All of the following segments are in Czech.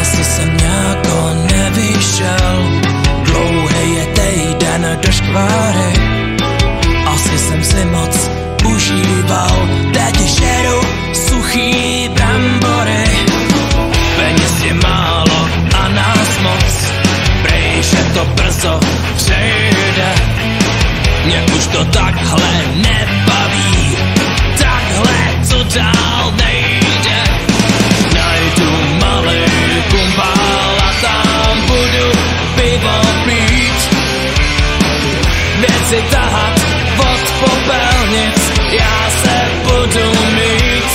Asi jsem nějako nevyšel, dlouhý je týden do škváry. Asi jsem si moc užíval, teď žeru suchý brambory. Peněz je málo a nás moc, prej, že to brzo přejde. Mě už to takhle nebaví, takhle co dál nejde. Najdu malý kumpál a tam budu pivo pít, věci tahat od popelnic, já se budu mít.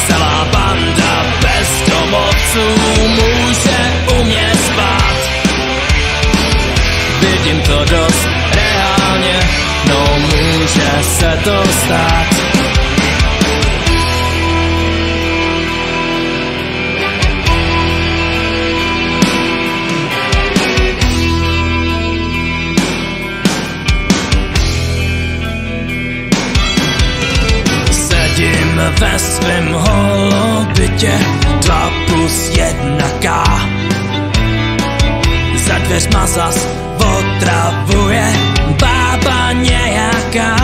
Celá banda bezdomovců může u mě spát. Vidím to dost reálně, no může se to stát. Sedím ve svém holobytě 2+1K. Za dveřma zas otravuje bába nějaká.